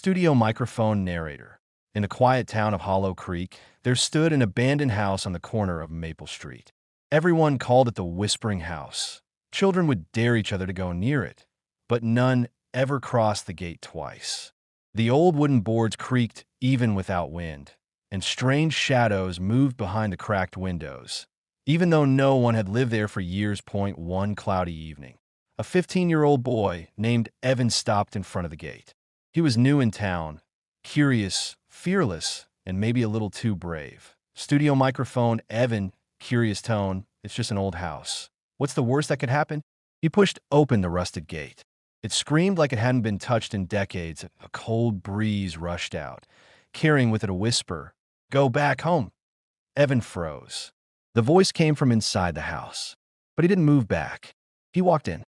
Studio microphone narrator. In the quiet town of Hollow Creek, there stood an abandoned house on the corner of Maple Street. Everyone called it the Whispering House. Children would dare each other to go near it, but none ever crossed the gate twice. The old wooden boards creaked even without wind, and strange shadows moved behind the cracked windows, even though no one had lived there for years. One cloudy evening, a 15-year-old boy named Evan stopped in front of the gate. He was new in town, curious, fearless, and maybe a little too brave. Studio microphone, Evan, curious tone, it's just an old house. What's the worst that could happen? He pushed open the rusted gate. It screamed like it hadn't been touched in decades. A cold breeze rushed out, carrying with it a whisper, "Go back home." Evan froze. The voice came from inside the house, but he didn't move back. He walked in.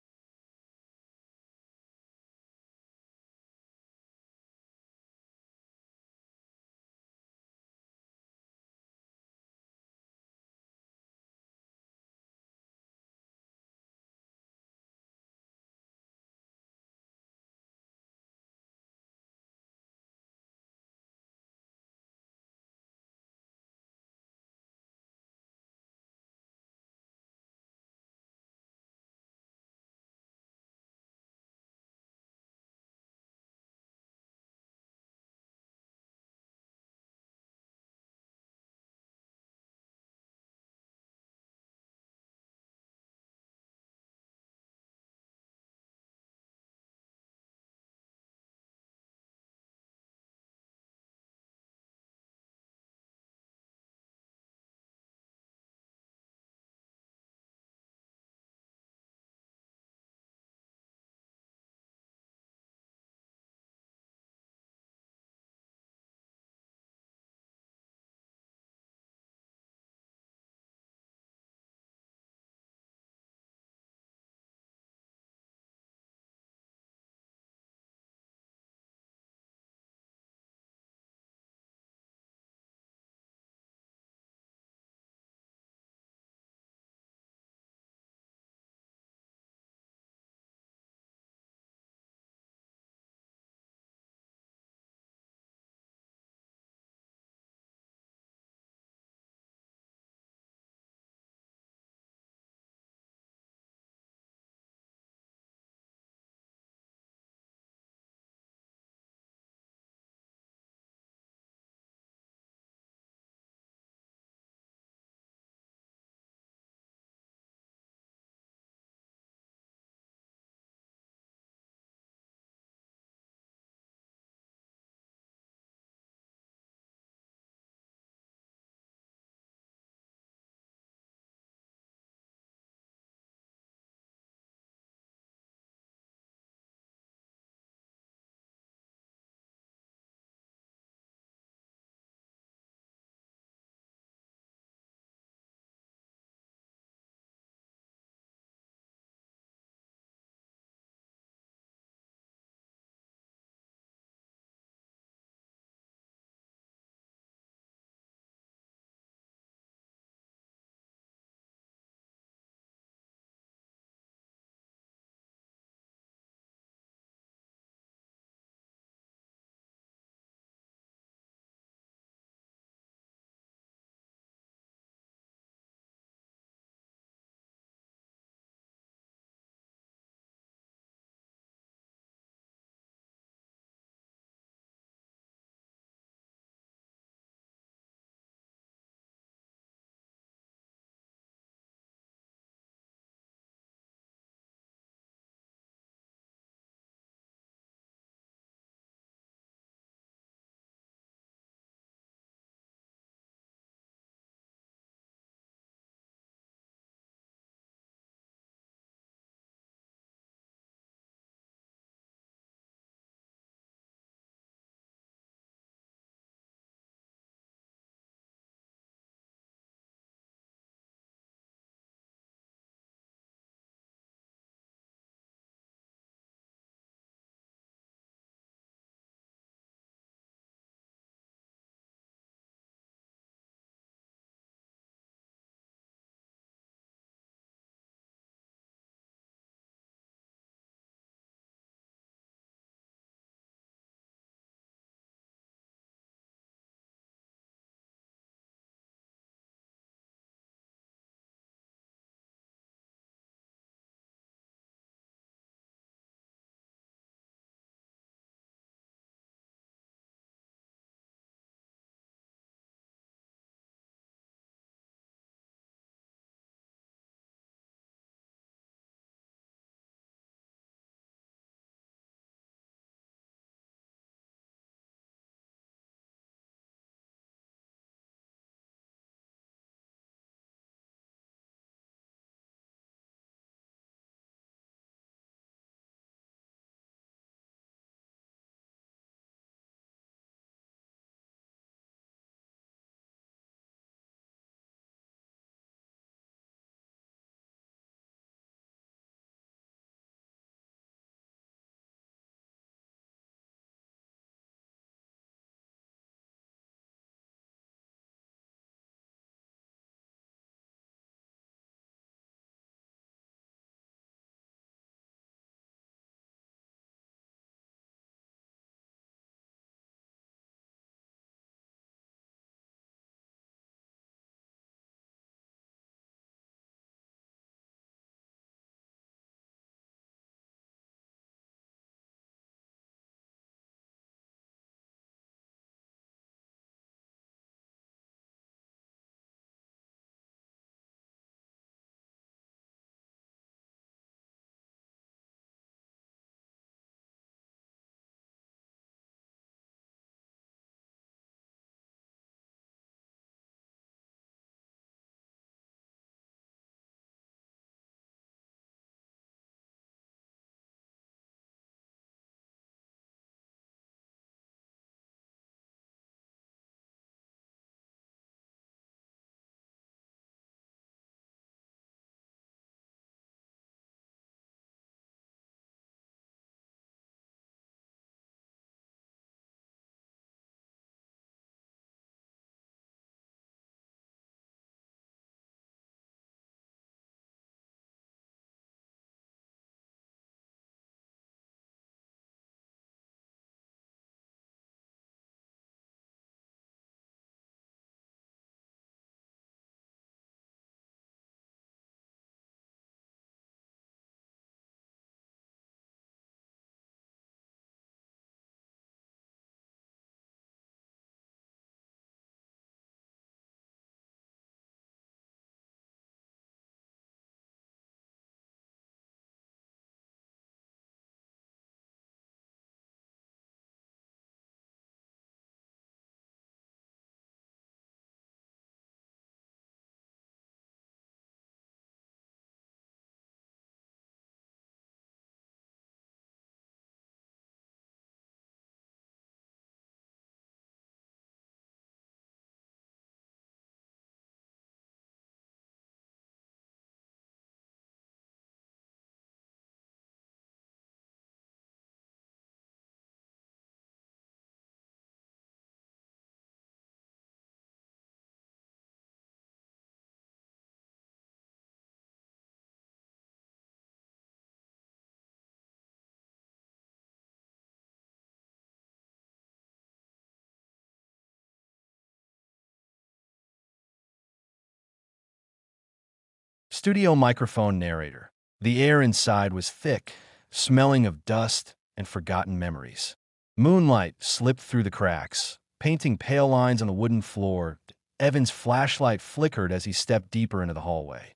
Studio microphone narrator. The air inside was thick, smelling of dust and forgotten memories. Moonlight slipped through the cracks, painting pale lines on the wooden floor. Evan's flashlight flickered as he stepped deeper into the hallway.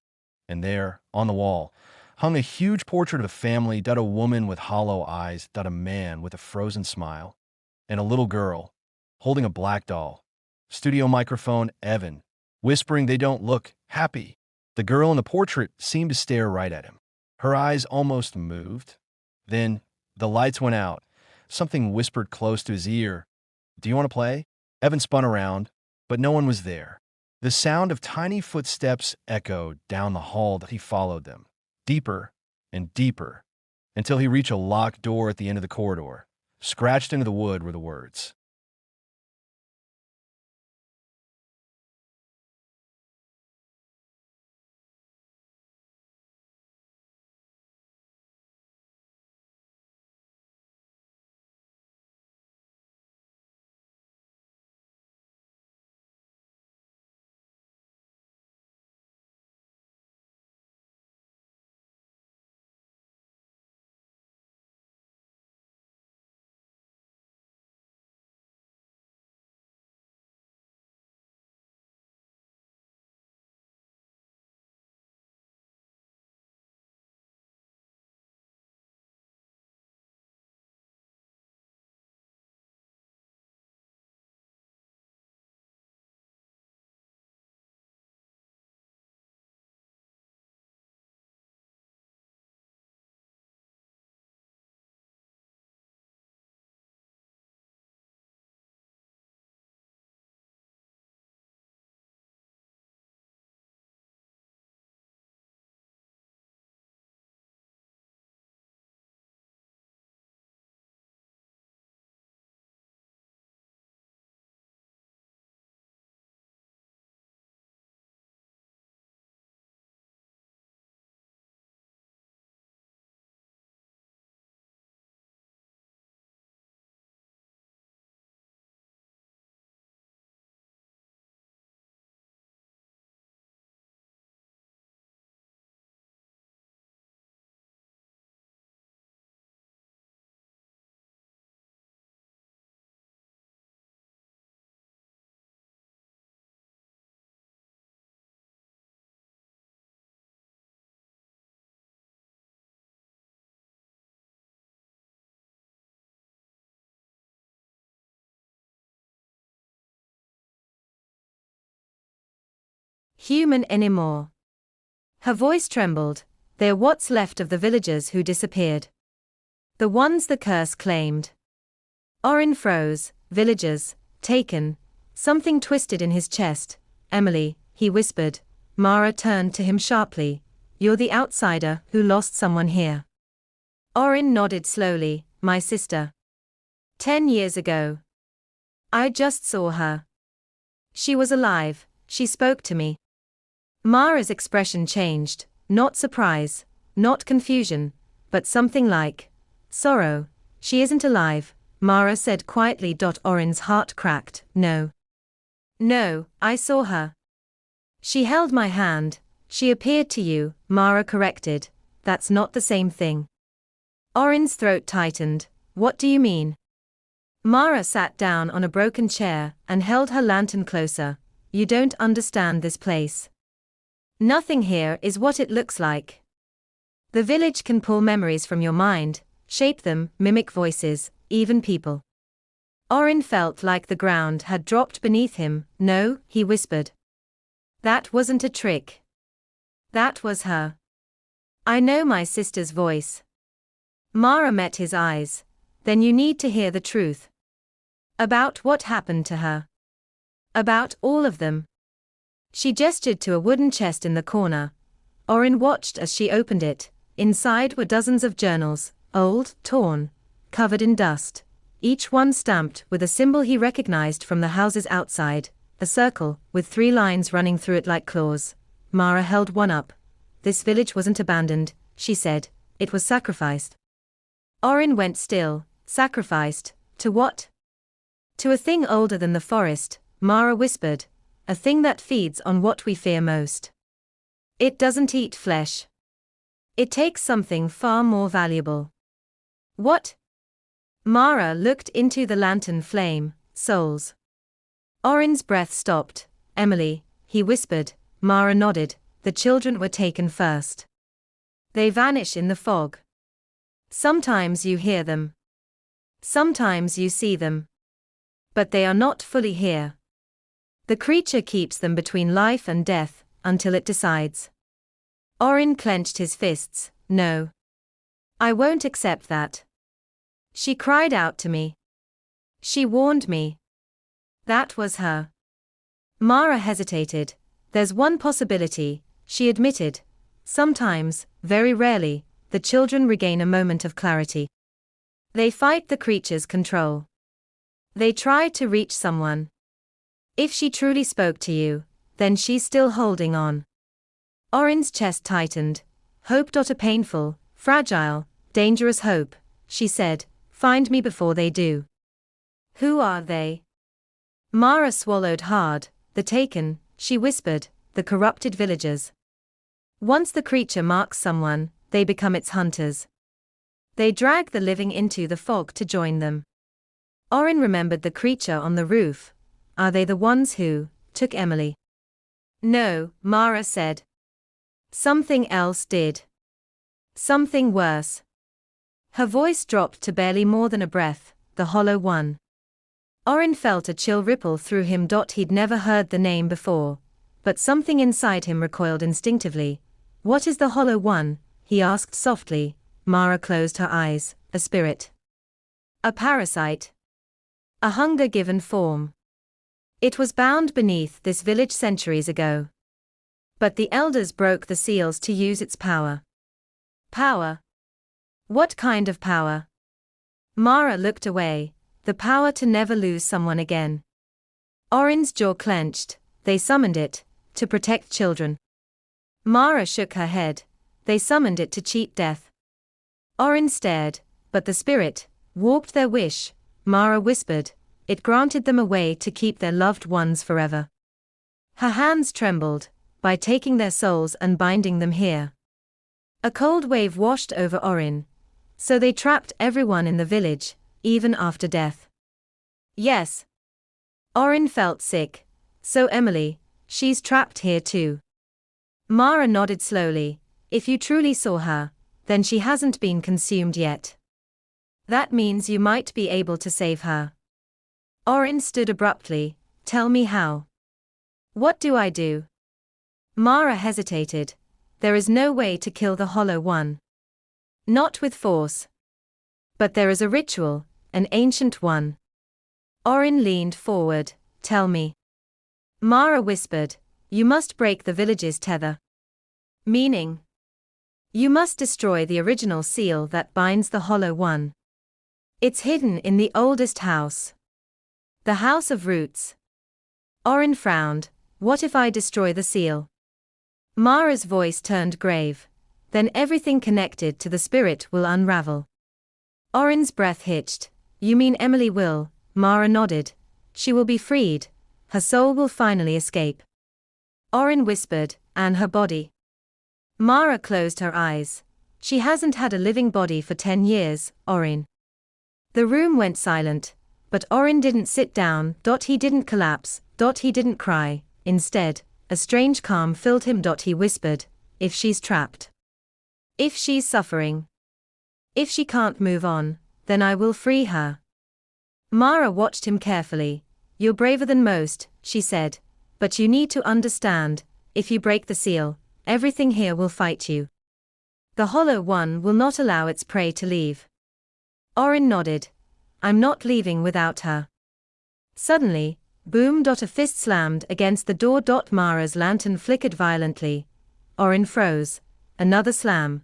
And there, on the wall, hung a huge portrait of a family, a woman with hollow eyes, a man with a frozen smile, and a little girl, holding a black doll. Studio microphone, Evan, whispering they don't look happy. The girl in the portrait seemed to stare right at him. Her eyes almost moved. Then, the lights went out. Something whispered close to his ear. "Do you want to play?" Evan spun around, but no one was there. The sound of tiny footsteps echoed down the hall that he followed them, deeper and deeper, until he reached a locked door at the end of the corridor. Scratched into the wood were the words, "Human anymore." Her voice trembled. "They're what's left of the villagers who disappeared. The ones the curse claimed." Orin froze. "Villagers, taken." Something twisted in his chest. "Emily," he whispered. Mara turned to him sharply. "You're the outsider who lost someone here." Orin nodded slowly. "My sister. 10 years ago. I just saw her. She was alive, she spoke to me." Mara's expression changed, not surprise, not confusion, but something like sorrow. "She isn't alive," Mara said quietly. Orin's heart cracked. "No. No, I saw her. She held my hand." "She appeared to you," Mara corrected. "That's not the same thing." Orin's throat tightened. "What do you mean?" Mara sat down on a broken chair and held her lantern closer. "You don't understand this place. Nothing here is what it looks like. The village can pull memories from your mind, shape them, mimic voices, even people." Orin felt like the ground had dropped beneath him. "No," he whispered. "That wasn't a trick. That was her. I know my sister's voice." Mara met his eyes. "Then you need to hear the truth. About what happened to her. About all of them." She gestured to a wooden chest in the corner. Orin watched as she opened it. Inside were dozens of journals, old, torn, covered in dust, each one stamped with a symbol he recognized from the houses outside, a circle with 3 lines running through it like claws. Mara held one up. "This village wasn't abandoned," she said. "It was sacrificed." Orin went still. "Sacrificed? To what?" "To a thing older than the forest," Mara whispered. "A thing that feeds on what we fear most. It doesn't eat flesh. It takes something far more valuable. What? Mara looked into the lantern flame. Souls. Orin's breath stopped. Emily, he whispered. Mara nodded. The children were taken first. They vanish in the fog. Sometimes you hear them. Sometimes you see them. But they are not fully here. The creature keeps them between life and death, until it decides. Orin clenched his fists. No. I won't accept that. She cried out to me. She warned me. That was her. Mara hesitated. There's one possibility, she admitted. Sometimes, very rarely, the children regain a moment of clarity. They fight the creature's control. They try to reach someone. If she truly spoke to you, then she's still holding on. Orin's chest tightened. Hope. A painful, fragile, dangerous hope, she said. Find me before they do. Who are they? Mara swallowed hard. The taken, she whispered, the corrupted villagers. Once the creature marks someone, they become its hunters. They drag the living into the fog to join them. Orin remembered the creature on the roof. Are they the ones who took Emily? No, Mara said. Something else did. Something worse. Her voice dropped to barely more than a breath. The Hollow One. Orin felt a chill ripple through him. He'd never heard the name before, but something inside him recoiled instinctively. What is the Hollow One? He asked softly. Mara closed her eyes. A spirit. A parasite. A hunger-given form. It was bound beneath this village centuries ago. But the elders broke the seals to use its power. Power? What kind of power? Mara looked away. The power to never lose someone again. Orin's jaw clenched. They summoned it to protect children. Mara shook her head. They summoned it to cheat death. Orin stared, but the spirit warped their wish. Mara whispered. It granted them a way to keep their loved ones forever. Her hands trembled, by taking their souls and binding them here. A cold wave washed over Orin. So they trapped everyone in the village, even after death. Yes. Orin felt sick. So Emily, she's trapped here too. Mara nodded slowly. If you truly saw her, then she hasn't been consumed yet. That means you might be able to save her. Orin stood abruptly. Tell me how. What do I do? Mara hesitated. There is no way to kill the Hollow One. Not with force. But there is a ritual, an ancient one. Orin leaned forward. Tell me. Mara whispered. You must break the village's tether. Meaning? You must destroy the original seal that binds the Hollow One. It's hidden in the oldest house. The House of Roots. Orin frowned. What if I destroy the seal? Mara's voice turned grave. Then everything connected to the spirit will unravel. Orin's breath hitched. You mean Emily will? Mara nodded. She will be freed. Her soul will finally escape. Orin whispered, and her body. Mara closed her eyes. She hasn't had a living body for 10 years, Orin. The room went silent, but Orin didn't sit down. He didn't collapse. He didn't cry. Instead, a strange calm filled him. He whispered, if she's trapped. If she's suffering. If she can't move on, then I will free her. Mara watched him carefully. You're braver than most, she said. But you need to understand, if you break the seal, everything here will fight you. The Hollow One will not allow its prey to leave. Orin nodded. I'm not leaving without her. Suddenly, boom. A fist slammed against the door. Mara's lantern flickered violently. Orin froze. Another slam.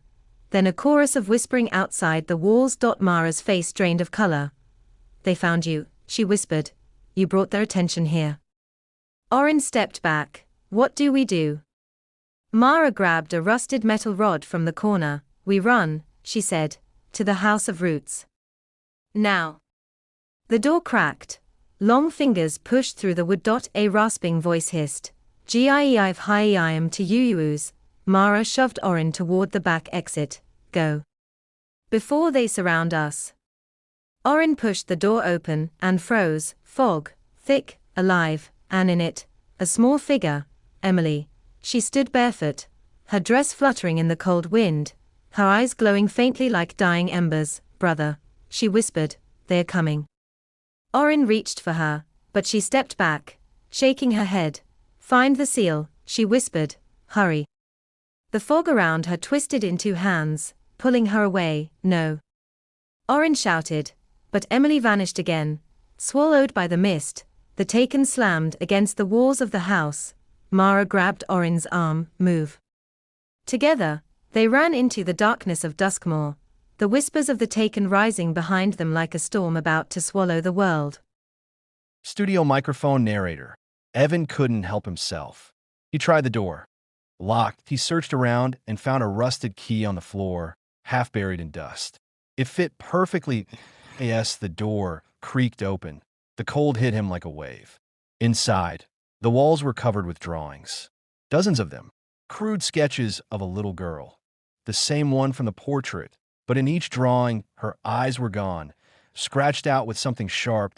Then a chorus of whispering outside the walls. Mara's face drained of color. They found you, she whispered. You brought their attention here. Orin stepped back. What do we do? Mara grabbed a rusted metal rod from the corner. We run, she said, to the House of Roots. Now. The door cracked. Long fingers pushed through the wood. A rasping voice hissed. Giiv hi to Uyus. Mara shoved Orin toward the back exit. Go. Before they surround us. Orin pushed the door open and froze. Fog, thick, alive, and in it, a small figure, Emily. She stood barefoot, her dress fluttering in the cold wind, her eyes glowing faintly like dying embers. Brother, she whispered, they're coming. Orin reached for her, but she stepped back, shaking her head. Find the seal, she whispered, hurry. The fog around her twisted in two hands, pulling her away. No. Orin shouted, but Emily vanished again, swallowed by the mist. The taken slammed against the walls of the house. Mara grabbed Orin's arm. Move. Together, they ran into the darkness of Duskmoor, the whispers of the taken rising behind them like a storm about to swallow the world. Studio microphone narrator. Evan couldn't help himself. He tried the door. Locked, he searched around and found a rusted key on the floor, half buried in dust. It fit perfectly. Yes, the door creaked open. The cold hit him like a wave. Inside, the walls were covered with drawings. Dozens of them. Crude sketches of a little girl. The same one from the portrait, but in each drawing, her eyes were gone, scratched out with something sharp.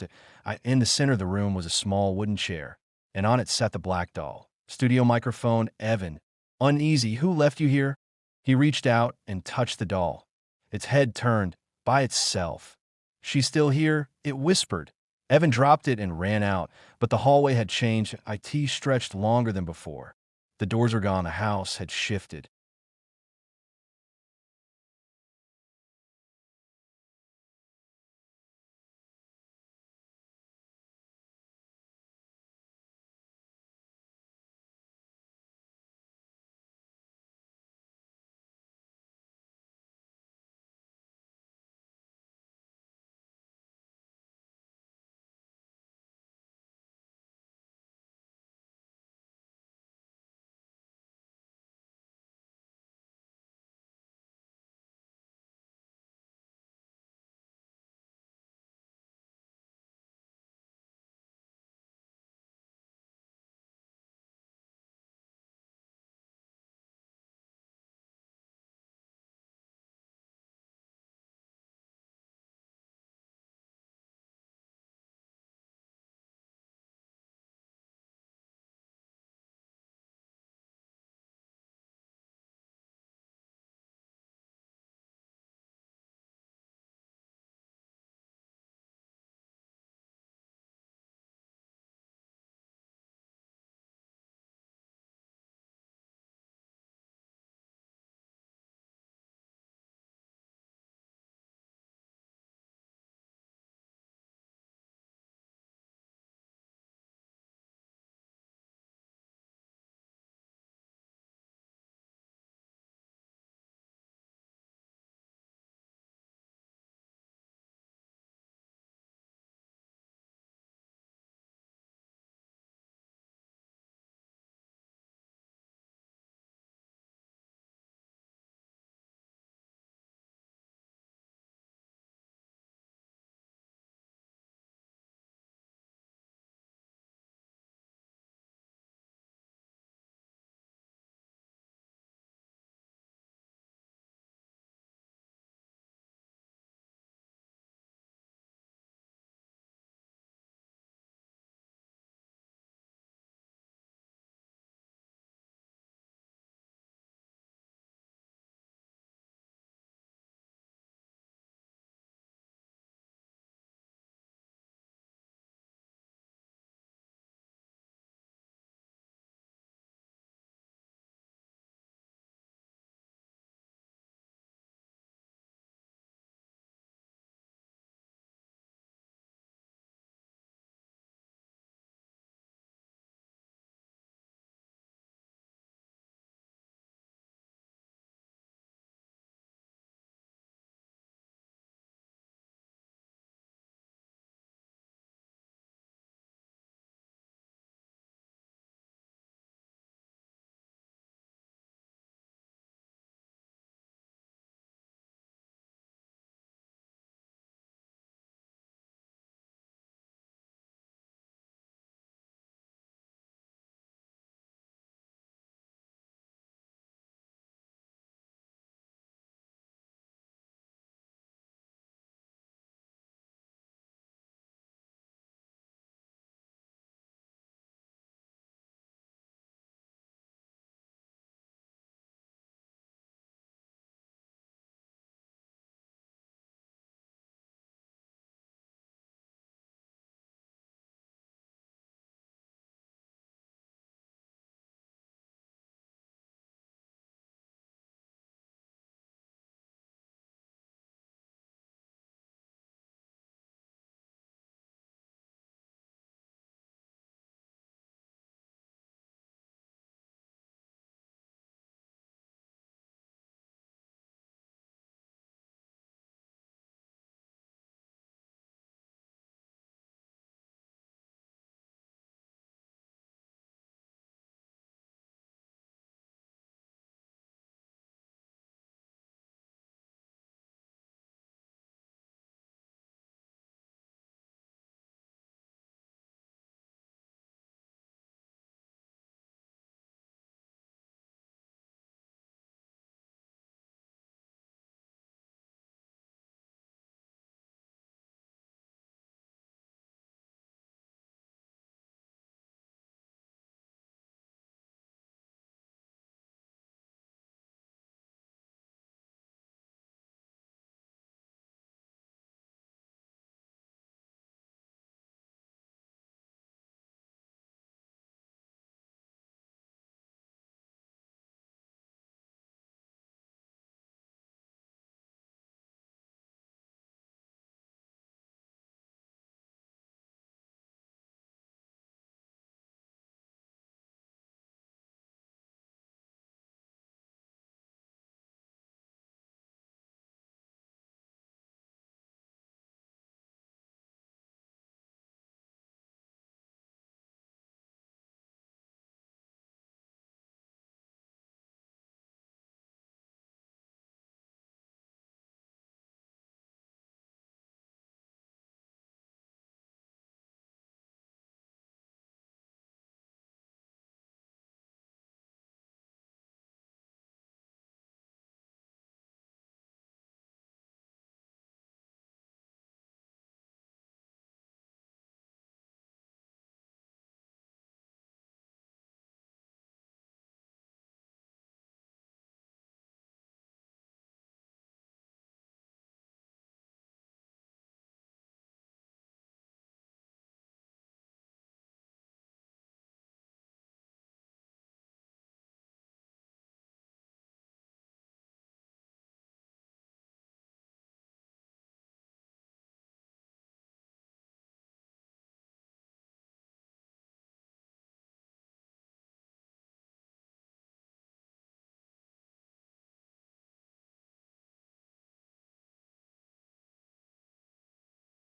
In the center of the room was a small wooden chair, and on it sat the black doll. Studio microphone. Evan. Uneasy. Who left you here? He reached out and touched the doll. Its head turned by itself. She's still here, it whispered. Evan dropped it and ran out, but the hallway had changed. It stretched longer than before. The doors were gone, the house had shifted.